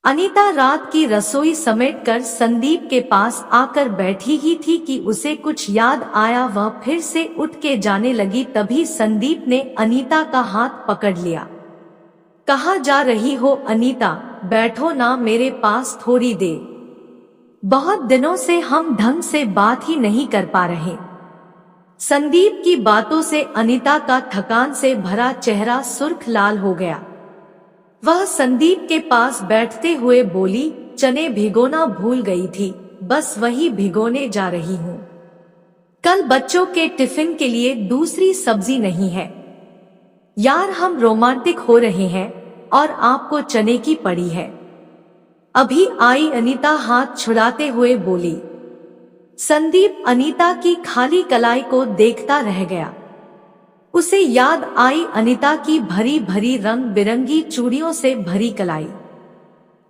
अनीता रात की रसोई समेटकर संदीप के पास आकर बैठी ही थी कि उसे कुछ याद आया। वह फिर से उठ के जाने लगी, तभी संदीप ने अनीता का हाथ पकड़ लिया। कहाँ जा रही हो अनीता? बैठो ना मेरे पास थोड़ी देर। बहुत दिनों से हम ढंग से बात ही नहीं कर पा रहे। संदीप की बातों से अनीता का थकान से भरा चेहरा सुर्ख लाल हो गया। वह संदीप के पास बैठते हुए बोली, चने भिगोना भूल गई थी, बस वही भिगोने जा रही हूँ। कल बच्चों के टिफिन के लिए दूसरी सब्जी नहीं है। यार हम रोमांटिक हो रहे हैं और आपको चने की पड़ी है। अभी आई अनीता हाथ छुड़ाते हुए बोली। संदीप अनीता की खाली कलाई को देखता रह गया। उसे याद आई अनीता की भरी भरी रंग बिरंगी चूड़ियों से भरी कलाई।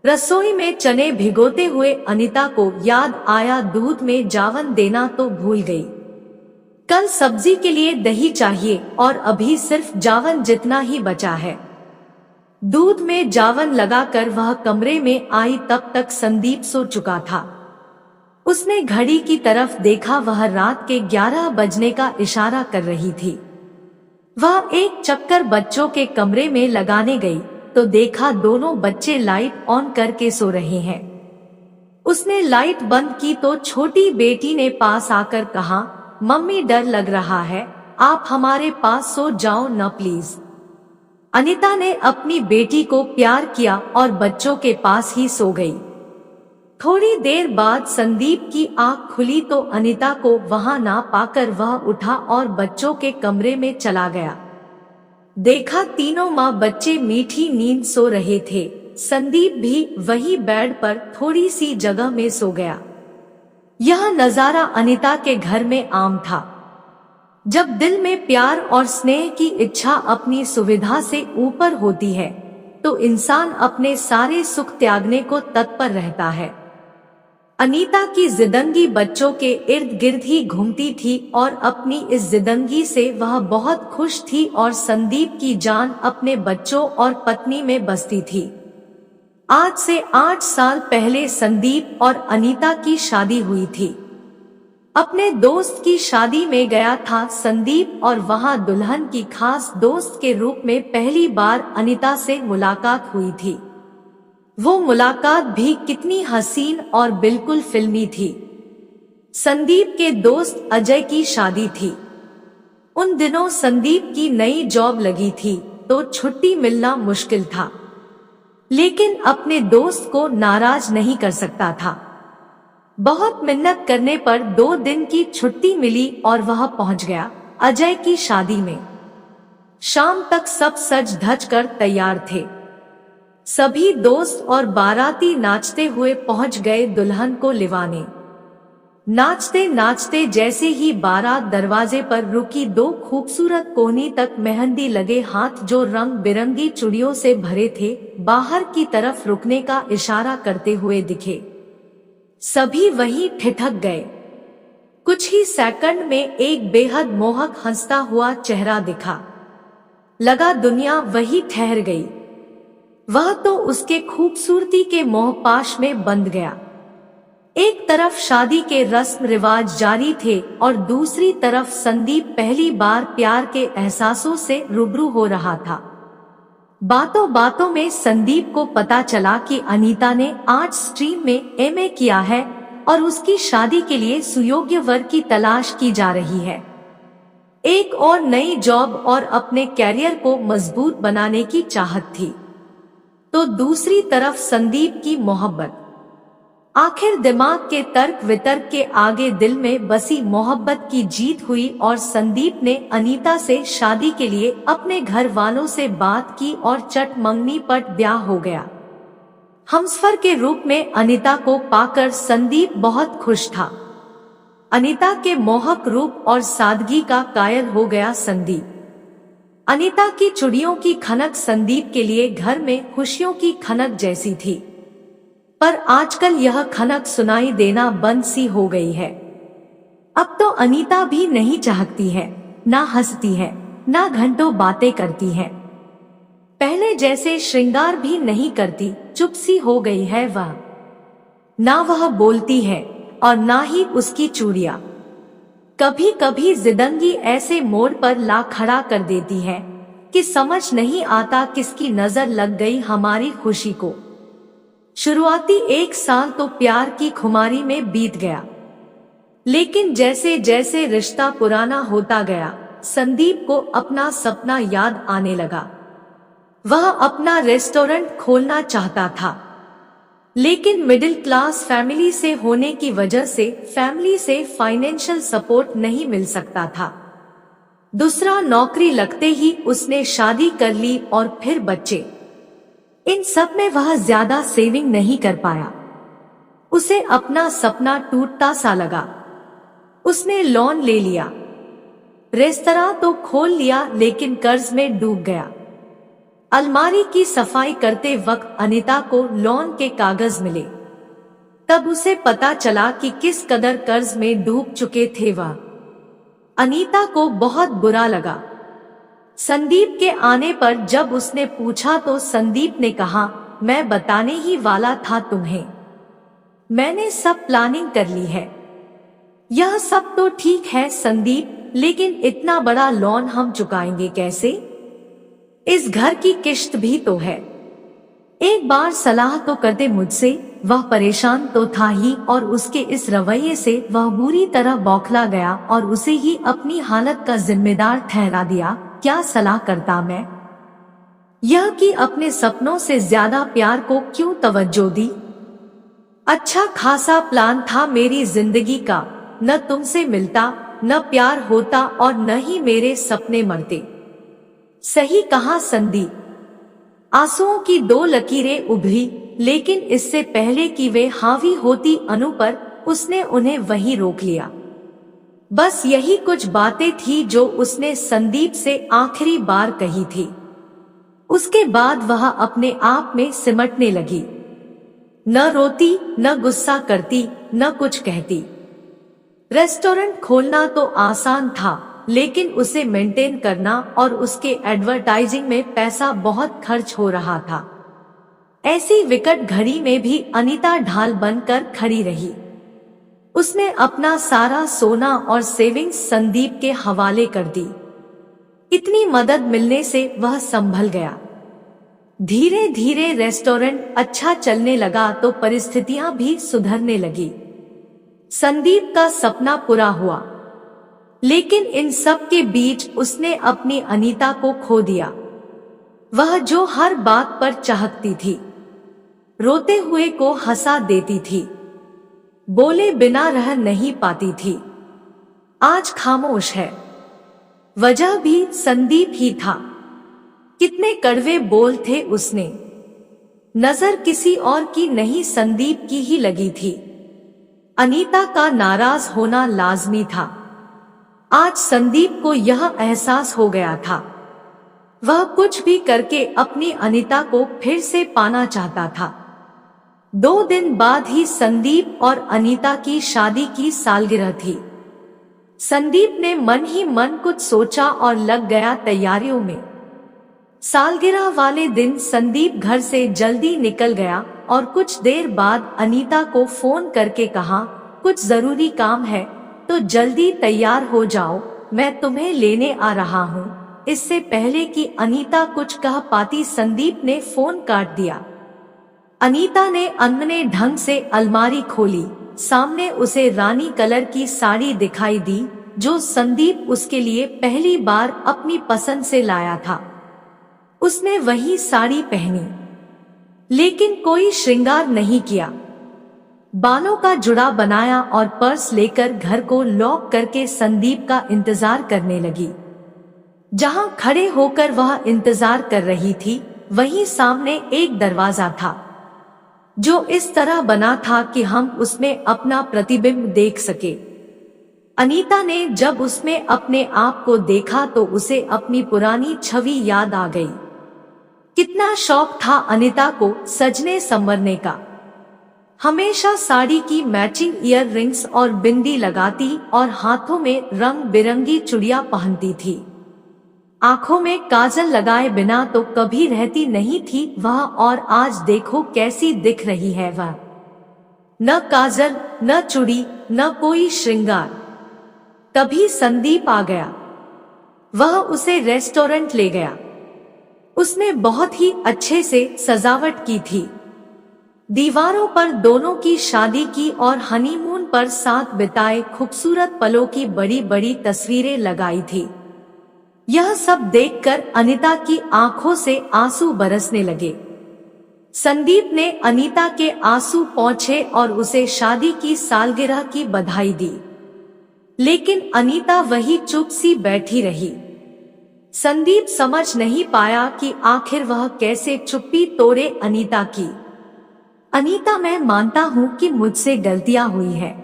रसोई में चने भिगोते हुए अनीता को याद आया दूध में जावन देना तो भूल गई। कल सब्जी के लिए दही चाहिए और अभी सिर्फ जावन जितना ही बचा है। दूध में जावन लगाकर वह कमरे में आई, तब तक संदीप सो चुका था। उसने घड़ी की तरफ देखा, वह रात के 11 बजने का इशारा कर रही थी। वह एक चक्कर बच्चों के कमरे में लगाने गई तो देखा दोनों बच्चे लाइट ऑन करके सो रहे हैं। उसने लाइट बंद की तो छोटी बेटी ने पास आकर कहा, मम्मी डर लग रहा है, आप हमारे पास सो जाओ न प्लीज। अनीता ने अपनी बेटी को प्यार किया और बच्चों के पास ही सो गई। थोड़ी देर बाद संदीप की आंख खुली तो अनीता को वहां ना पाकर वह उठा और बच्चों के कमरे में चला गया। देखा तीनों माँ बच्चे मीठी नींद सो रहे थे। संदीप भी वही बेड पर थोड़ी सी जगह में सो गया। यह नजारा अनीता के घर में आम था। जब दिल में प्यार और स्नेह की इच्छा अपनी सुविधा से ऊपर होती है तो इंसान अपने सारे सुख त्यागने को तत्पर रहता है। अनीता की जिंदगी बच्चों के इर्द गिर्द ही घूमती थी और अपनी इस जिंदगी से वह बहुत खुश थी और संदीप की जान अपने बच्चों और पत्नी में बसती थी। आज से 8 साल पहले संदीप और अनीता की शादी हुई थी। अपने दोस्त की शादी में गया था संदीप और वहां दुल्हन की खास दोस्त के रूप में पहली बार अनीता से मुलाकात हुई थी। वो मुलाकात भी कितनी हसीन और बिल्कुल फिल्मी थी। संदीप के दोस्त अजय की शादी थी। उन दिनों संदीप की नई जॉब लगी थी तो छुट्टी मिलना मुश्किल था, लेकिन अपने दोस्त को नाराज नहीं कर सकता था। बहुत मिन्नत करने पर 2 दिन की छुट्टी मिली और वह पहुंच गया अजय की शादी में। शाम तक सब सज धज कर तैयार थे। सभी दोस्त और बाराती नाचते हुए पहुंच गए दुल्हन को लिवाने। नाचते नाचते जैसे ही बारात दरवाजे पर रुकी, 2 खूबसूरत कोहनी तक मेहंदी लगे हाथ जो रंग बिरंगी चूड़ियों से भरे थे बाहर की तरफ रुकने का इशारा करते हुए दिखे। सभी वहीं ठिठक गए। कुछ ही सेकंड में एक बेहद मोहक हंसता हुआ चेहरा दिखा। लगा दुनिया वही ठहर गई। वह तो उसके खूबसूरती के मोहपाश में बंध गया। एक तरफ शादी के रस्म रिवाज जारी थे और दूसरी तरफ संदीप पहली बार प्यार के एहसासों से रूबरू हो रहा था। बातों बातों में संदीप को पता चला कि अनीता ने आर्ट्स स्ट्रीम में एमए किया है और उसकी शादी के लिए सुयोग्य वर की तलाश की जा रही है। एक और नई जॉब और अपने कैरियर को मजबूत बनाने की चाहत थी, तो दूसरी तरफ संदीप की मोहब्बत। आखिर दिमाग के तर्क वितर्क के आगे दिल में बसी मोहब्बत की जीत हुई और संदीप ने अनीता से शादी के लिए अपने घर वालों से बात की और चट मंगनी पट ब्याह हो गया। हमसफर के रूप में अनीता को पाकर संदीप बहुत खुश था। अनीता के मोहक रूप और सादगी का कायल हो गया संदीप। अनीता की चूड़ियों की खनक संदीप के लिए घर में खुशियों की खनक जैसी थी, पर आजकल यह खनक सुनाई देना बंद सी हो गई है। अब तो अनीता भी नहीं चाहती है, ना हंसती है, ना घंटों बातें करती है। पहले जैसे श्रृंगार भी नहीं करती, चुप सी हो गई है वह। ना वह बोलती है और ना ही उसकी चूड़ियां। कभी कभी जिदंगी ऐसे मोड़ पर ला खड़ा कर देती है कि समझ नहीं आता किसकी नजर लग गई हमारी खुशी को। शुरुआती 1 साल तो प्यार की खुमारी में बीत गया, लेकिन जैसे जैसे रिश्ता पुराना होता गया, संदीप को अपना सपना याद आने लगा। वह अपना रेस्टोरेंट खोलना चाहता था, लेकिन मिडिल क्लास फैमिली से होने की वजह से फैमिली से फाइनेंशियल सपोर्ट नहीं मिल सकता था। दूसरा, नौकरी लगते ही उसने शादी कर ली और फिर बच्चे। इन सब में वह ज्यादा सेविंग नहीं कर पाया। उसे अपना सपना टूटता सा लगा। उसने लोन ले लिया, रेस्तरां तो खोल लिया, लेकिन कर्ज में डूब गया। अलमारी की सफाई करते वक्त अनीता को लोन के कागज मिले। तब उसे पता चला कि किस कदर कर्ज में डूब चुके थे वह। अनीता को बहुत बुरा लगा। संदीप के आने पर जब उसने पूछा तो संदीप ने कहा, मैं बताने ही वाला था तुम्हें, मैंने सब प्लानिंग कर ली है। यह सब तो ठीक है संदीप, लेकिन इतना बड़ा लोन हम चुकाएंगे कैसे? इस घर की किश्त भी तो है। एक बार सलाह तो करते मुझसे। वह परेशान तो था ही, और उसके इस रवैये से वह बुरी तरह बौखला गया और उसे ही अपनी हालत का जिम्मेदार ठहरा दिया। क्या सलाह करता मैं? यह कि अपने सपनों से ज्यादा प्यार को क्यों तवज्जो दी? अच्छा खासा प्लान था मेरी जिंदगी का, न तुमसे मिलता, न प्यार होता और न ही मेरे सपने मरते। सही कहा संदीप। आंसुओं की 2 लकीरें उभरी, लेकिन इससे पहले कि वे हावी होती अनु पर, उसने उन्हें वहीं रोक लिया। बस यही कुछ बातें थी जो उसने संदीप से आखिरी बार कही थी। उसके बाद वह अपने आप में सिमटने लगी। न रोती, न गुस्सा करती, न कुछ कहती। रेस्टोरेंट खोलना तो आसान था, लेकिन उसे मेंटेन करना और उसके एडवर्टाइजिंग में पैसा बहुत खर्च हो रहा था। ऐसी विकट घड़ी में भी अनीता ढाल बनकर खड़ी रही। उसने अपना सारा सोना और सेविंग्स संदीप के हवाले कर दी। इतनी मदद मिलने से वह संभल गया। धीरे धीरे रेस्टोरेंट अच्छा चलने लगा तो परिस्थितियां भी सुधरने लगी। संदीप का सपना पूरा हुआ, लेकिन इन सब के बीच उसने अपनी अनीता को खो दिया। वह जो हर बात पर चहकती थी, रोते हुए को हंसा देती थी, बोले बिना रह नहीं पाती थी, आज खामोश है। वजह भी संदीप ही था। कितने कड़वे बोल थे उसने। नजर किसी और की नहीं, संदीप की ही लगी थी। अनीता का नाराज होना लाजमी था। आज संदीप को यह एहसास हो गया था। वह कुछ भी करके अपनी अनीता को फिर से पाना चाहता था। 2 दिन बाद ही संदीप और अनीता की शादी की सालगिरह थी। संदीप ने मन ही मन कुछ सोचा और लग गया तैयारियों में। सालगिरह वाले दिन संदीप घर से जल्दी निकल गया और कुछ देर बाद अनीता को फोन करके कहा, कुछ जरूरी काम है तो जल्दी तैयार हो जाओ, मैं तुम्हें लेने आ रहा हूँ। इससे पहले कि अनीता कुछ कह पाती संदीप ने फोन काट दिया। अनीता ने अनमने ढंग से अलमारी खोली। सामने उसे रानी कलर की साड़ी दिखाई दी जो संदीप उसके लिए पहली बार अपनी पसंद से लाया था। उसने वही साड़ी पहनी, लेकिन कोई श्रृंगार नहीं किया। बालों का जुड़ा बनाया और पर्स लेकर घर को लॉक करके संदीप का इंतजार करने लगी। जहां खड़े होकर वह इंतजार कर रही थी, वहीं सामने एक दरवाजा था जो इस तरह बना था कि हम उसमें अपना प्रतिबिंब देख सके। अनीता ने जब उसमें अपने आप को देखा तो उसे अपनी पुरानी छवि याद आ गई। कितना शौक था अनीता को सजने संवरने का। हमेशा साड़ी की मैचिंग ईयर रिंग्स और बिंदी लगाती और हाथों में रंग बिरंगी चूड़ियां पहनती थी। आंखों में काजल लगाए बिना तो कभी रहती नहीं थी वह, और आज देखो कैसी दिख रही है वह। न काजल, न चूड़ी, न कोई श्रृंगार। तभी संदीप आ गया। वह उसे रेस्टोरेंट ले गया। उसने बहुत ही अच्छे से सजावट की थी। दीवारों पर दोनों की शादी की और हनीमून पर साथ बिताए खूबसूरत पलों की बड़ी बड़ी तस्वीरें लगाई थी। यह सब देखकर अनीता की आंखों से आंसू बरसने लगे। संदीप ने अनीता के आंसू पोंछे और उसे शादी की सालगिरह की बधाई दी, लेकिन अनीता वही चुप सी बैठी रही। संदीप समझ नहीं पाया कि आखिर वह कैसे चुप्पी तोड़े अनीता की। अनीता, मैं मानता हूँ कि मुझसे गलतियां हुई है,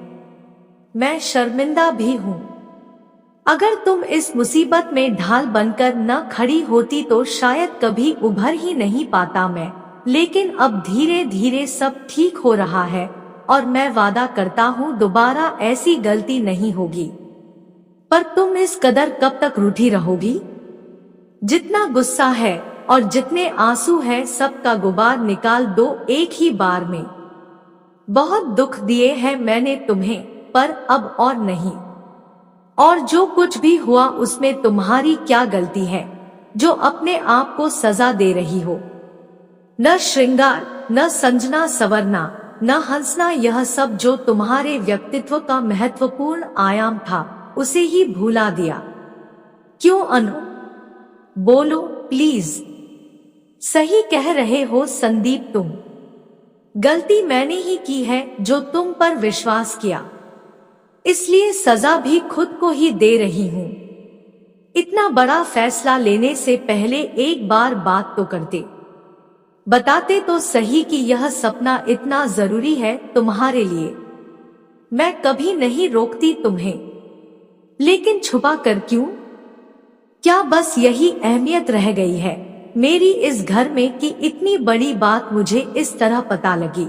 मैं शर्मिंदा भी हूँ। अगर तुम इस मुसीबत में ढाल बनकर न खड़ी होती तो शायद कभी उभर ही नहीं पाता मैं, लेकिन अब धीरे धीरे सब ठीक हो रहा है और मैं वादा करता हूँ दोबारा ऐसी गलती नहीं होगी। पर तुम इस कदर कब तक रूठी रहोगी? जितना गुस्सा है और जितने आंसू है सबका गुबार निकाल दो एक ही बार में। बहुत दुख दिए हैं मैंने तुम्हें, पर अब और नहीं। और जो कुछ भी हुआ उसमें तुम्हारी क्या गलती है जो अपने आप को सजा दे रही हो? न श्रृंगार, न संजना संवरना, न हंसना, यह सब जो तुम्हारे व्यक्तित्व का महत्वपूर्ण आयाम था उसे ही भुला दिया। क्यों अनु? बोलो प्लीज। सही कह रहे हो संदीप, तुम। गलती मैंने ही की है जो तुम पर विश्वास किया, इसलिए सजा भी खुद को ही दे रही हूँ। इतना बड़ा फैसला लेने से पहले एक बार बात तो करते, बताते तो सही कि यह सपना इतना जरूरी है तुम्हारे लिए। मैं कभी नहीं रोकती तुम्हें, लेकिन छुपा कर क्यों? क्या बस यही अहमियत रह गई है मेरी इस घर में कि इतनी बड़ी बात मुझे इस तरह पता लगी?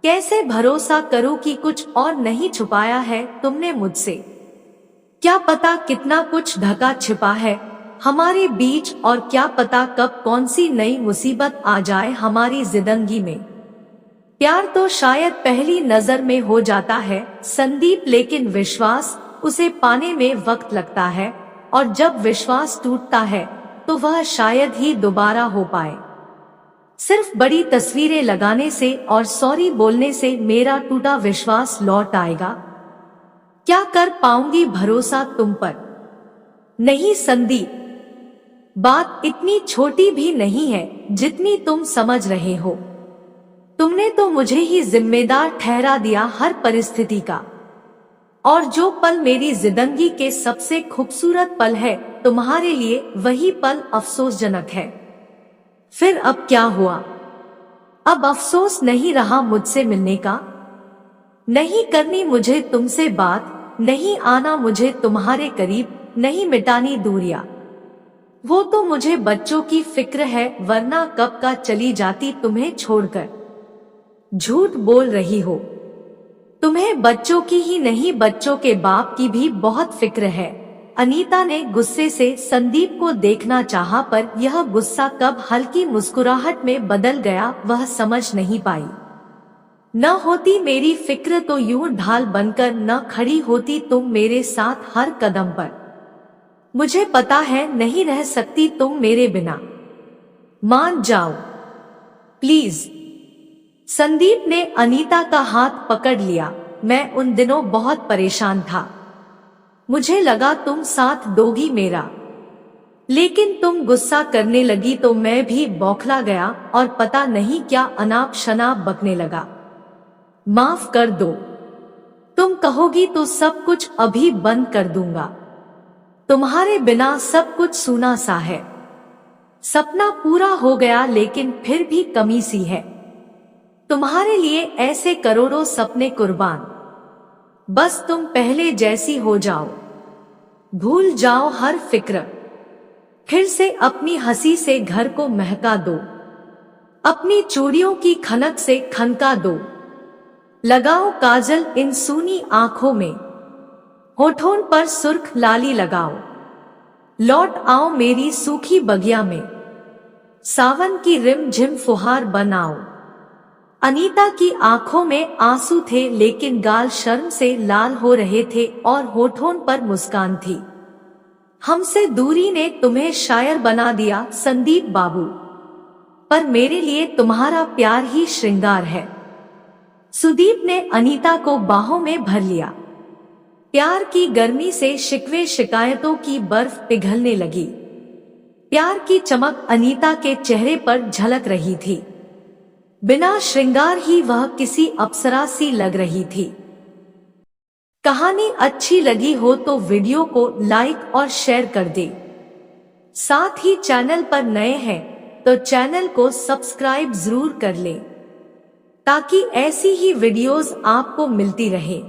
कैसे भरोसा करूं कि कुछ और नहीं छुपाया है तुमने मुझसे? क्या पता कितना कुछ ढका छिपा है हमारे बीच, और क्या पता कब कौन सी नई मुसीबत आ जाए हमारी जिंदगी में। प्यार तो शायद पहली नजर में हो जाता है संदीप, लेकिन विश्वास, उसे पाने में वक्त लगता है, और जब विश्वास टूटता है तो वह शायद ही दोबारा हो पाए। सिर्फ बड़ी तस्वीरें लगाने से और सॉरी बोलने से मेरा टूटा विश्वास लौट आएगा? क्या कर पाऊंगी भरोसा तुम पर? नहीं संदीप, बात इतनी छोटी भी नहीं है जितनी तुम समझ रहे हो। तुमने तो मुझे ही जिम्मेदार ठहरा दिया हर परिस्थिति का, और जो पल मेरी जिंदगी के सबसे खूबसूरत पल है तुम्हारे लिए वही पल अफसोसजनक है। फिर अब क्या हुआ? अब अफसोस नहीं रहा मुझसे मिलने का? नहीं करनी मुझे तुमसे बात, नहीं आना मुझे तुम्हारे करीब, नहीं मिटानी दूरियां। वो तो मुझे बच्चों की फिक्र है, वरना कब का चली जाती तुम्हें छोड़कर। झूठ बोल रही हो। तुम्हें बच्चों की ही नहीं बच्चों के बाप की भी बहुत फिक्र है। अनीता ने गुस्से से संदीप को देखना चाहा, पर यह गुस्सा कब हल्की मुस्कुराहट में बदल गया वह समझ नहीं पाई। न होती मेरी फिक्र तो यूं ढाल बनकर न खड़ी होती तुम मेरे साथ हर कदम पर। मुझे पता है नहीं रह सकती तुम मेरे बिना। मान जाओ प्लीज। संदीप ने अनीता का हाथ पकड़ लिया। मैं उन दिनों बहुत परेशान था, मुझे लगा तुम साथ दोगी मेरा, लेकिन तुम गुस्सा करने लगी तो मैं भी बौखला गया और पता नहीं क्या अनाप शनाप बकने लगा। माफ कर दो, तुम कहोगी तो सब कुछ अभी बंद कर दूंगा। तुम्हारे बिना सब कुछ सूना सा है। सपना पूरा हो गया लेकिन फिर भी कमी सी है। तुम्हारे लिए ऐसे करोड़ों सपने कुर्बान, बस तुम पहले जैसी हो जाओ। भूल जाओ हर फिक्र, फिर से अपनी हंसी से घर को महका दो। अपनी चूड़ियों की खनक से खनका दो। लगाओ काजल इन सूनी आंखों में, होठों पर सुर्ख लाली लगाओ। लौट आओ मेरी सूखी बगिया में, सावन की रिम झिम फुहार बनाओ। अनीता की आंखों में आंसू थे, लेकिन गाल शर्म से लाल हो रहे थे और होठों पर मुस्कान थी। हमसे दूरी ने तुम्हें शायर बना दिया संदीप बाबू, पर मेरे लिए तुम्हारा प्यार ही श्रृंगार है। सुदीप ने अनीता को बाहों में भर लिया। प्यार की गर्मी से शिकवे शिकायतों की बर्फ पिघलने लगी। प्यार की चमक अनीता के चेहरे पर झलक रही थी। बिना श्रृंगार ही वह किसी अप्सरा सी लग रही थी। कहानी अच्छी लगी हो तो वीडियो को लाइक और शेयर कर दे। साथ ही चैनल पर नए हैं तो चैनल को सब्सक्राइब जरूर कर ले, ताकि ऐसी ही वीडियोस आपको मिलती रहे।